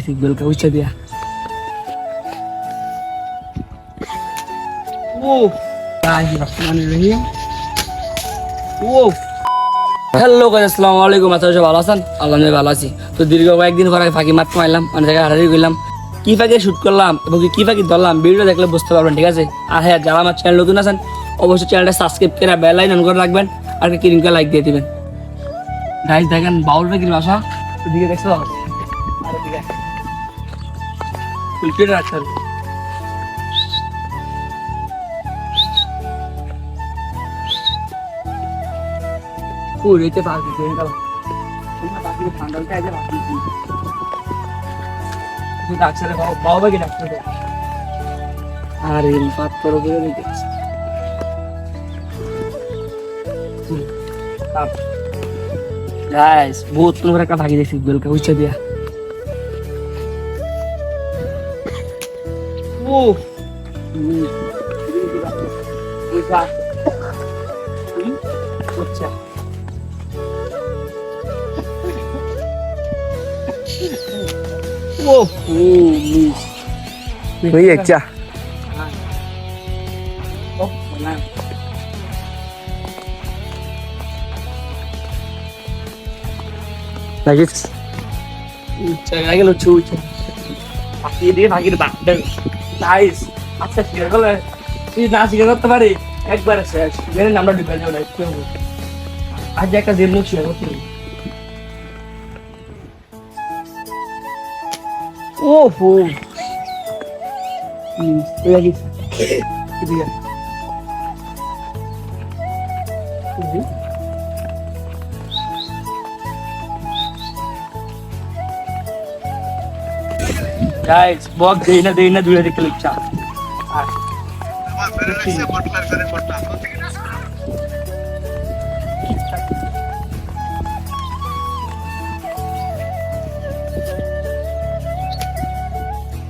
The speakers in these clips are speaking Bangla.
সিগন্যালকে উচ্চা দিয়া ও রহিম ও হ্যালো গাইস, আসসালামু আলাইকুম। আপনারা সবাই ভালো আছেন? আলহামদুলিল্লাহ ভালো আছি। তো দীর্ঘ কয়েকদিন পরে ফাঁকি মারতে মারলাম, অনেক জায়গায় হারারি গেলাম। কি ফাঁকি শুট করলাম এবং কি ফাঁকি ধরলাম ভিডিও দেখলে বুঝতে পারবেন, ঠিক আছে? আর হ্যাঁ, যারা আমার চ্যানেল নতুন আছেন অবশ্যই চ্যানেলটা সাবস্ক্রাইব করে বেল আইকন অন করে রাখবেন আর ক্লিক করে লাইক দিয়ে দিবেন। গাইস দেখেন বাউল ফাঁকির ভাষা এদিকে দেখছো, আর এদিকে ফুলকিটা রাখছেন। পুরীতে পাখি ট্রেন গেল, তোমরা পাখি ঠান্ডাতে আছে পাখি ডাক্তারে বাবা কি ডাক্তার আর এই পাত্র করে দেখেছি গাইস বহুত তোমরা একটা ভাগি দেখছি বেলকা উচ্চ দিয়া ও আচ্ছা Mấy việc chưa? Lagi lagi lucu pasti dia pagi di bandeng nice apa sih kalau ini nasi kalau tadi ekbar saya jadi nama di bawah udah itu aja ke dia lucu itu oh lagi itu ya guys bog deina dua di klip chat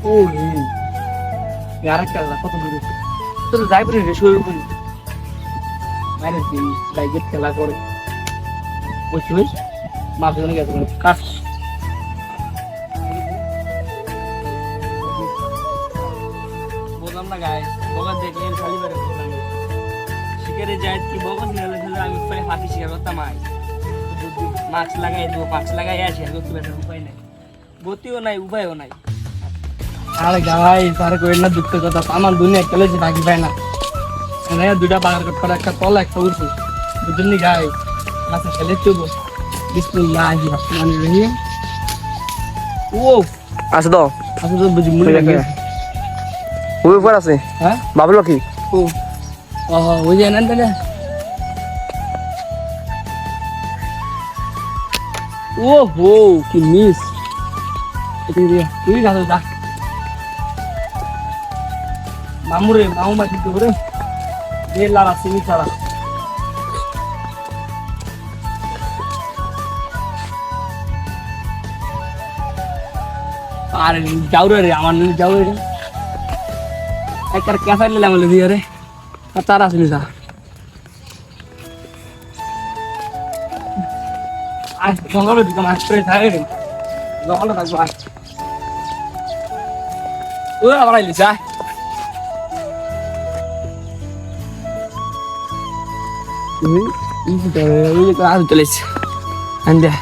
oh ini gara kala কত দূরে তো যাই পরে রে শুরু করি মানে দিন লাইগেট খেলা করে বুঝছিস মাঝখানে গেছে কাজ বললাম না গাইস বগা দেখলেন খালি বেরে বললাম শিকারে যায় কি বগা নিয়ে লাগলে আমি প্রায় হাতি শিকার করতাম আই মাছ লাগাই দেবো পাঁচ লাগাই আসে করতে বেটার উপায় নাই গতিও নাই উপায়ও নাই আরে গাই তার কইল না দুঃখ কথা আমার দুনিয়া চলে যে বাকি পায় না না দুটা বাগার করে একটা তলা একটা উঠছে বুঝলি গাই মাছে খেলে চুবো বিসমিল্লাহির রহমানির রহিম ও আছে তো বুঝি মুড়ি লাগে ওই উপর আছে হ্যাঁ বাবলো কি ও ওই যে না দাদা ও হো কি মিস তুই গাছ দা মামুরে মামু মাটি করে দে লারা সিমি ছাড়া আরে যাও রে আমার নিয়ে যাও রে একবার ক্যাফে নিলাম বলে দিয়ে রে তার আসলি যা আজ জঙ্গলে দিকে মাছ পড়ে থাকে রে জঙ্গলে থাকবো আজ ও আবার আইলি যা ini kan tulis anda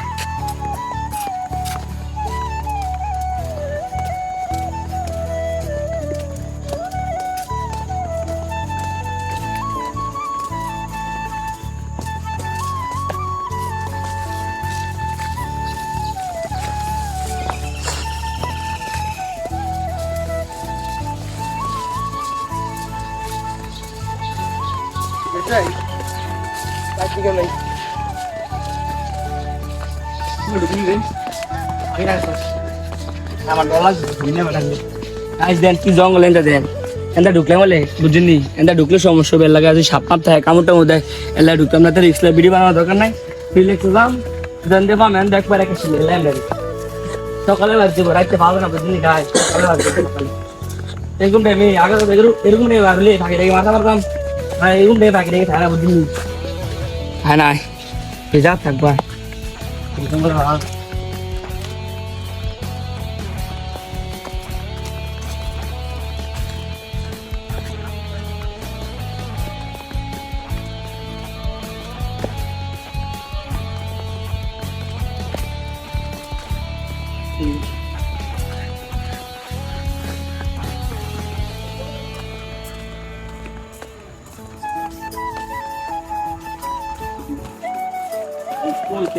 Tiga lagi. Ini udah gini, ini nama dolar ini mana nih? Guys, dan ki jungle enda den, enda ঢুকলে বলে বুঝিনি, enda ঢুকলে সমস্যা বের লাগে আছে সাপ মাপ থাকে কামড়টা মধ্যে, এলা ঢুকতাম না তো রিক্সলা ভিডিও বানানোর দরকার নাই, রিল্যাক্স হলাম, জানতে পাম এন্ড একবার একটা ছিল ল্যান্ডার, সকালে বাজছে রাইতে ভালো না বুঝিনি গাইস, সকালে বাজছে সকালে, এরকম টাইমে আগে এরকম নেই বারলে ফাঁকি থেকে মাথা মারতাম, আর এরকম টাইমে ফাঁকি থেকে থাকা বুঝিনি, হ্যাঁ নাই যা থাকবা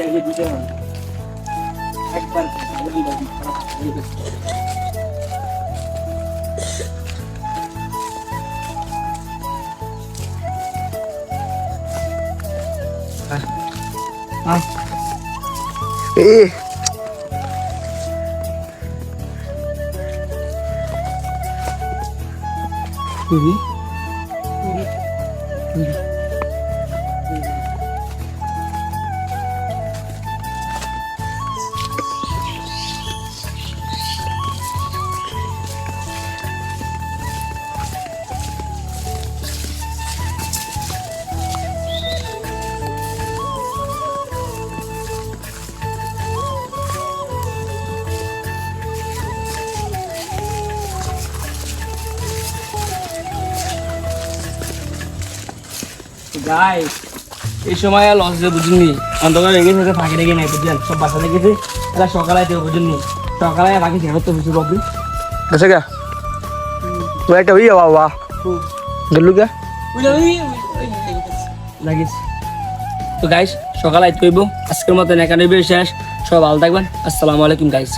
এই যে দুটো একবার এই পুরি গাইস এই সময় আর লস দিয়ে বুঝিনি অন্ধকার রেগে থেকে ফাঁকি রেগে নাই বুঝলেন সব বাসা লেগেছে এরা সকালে দেবো বুঝিনি সকালে বাকি ফেরত তো বুঝি পাবি গেছে গা ওই একটা হইয়া বাবা গেলু গা লাগিস তো গাইস সকালে আইতে কইব আজকের মতো এখানে শেষ সব ভালো থাকবেন আসসালামু আলাইকুম গাইস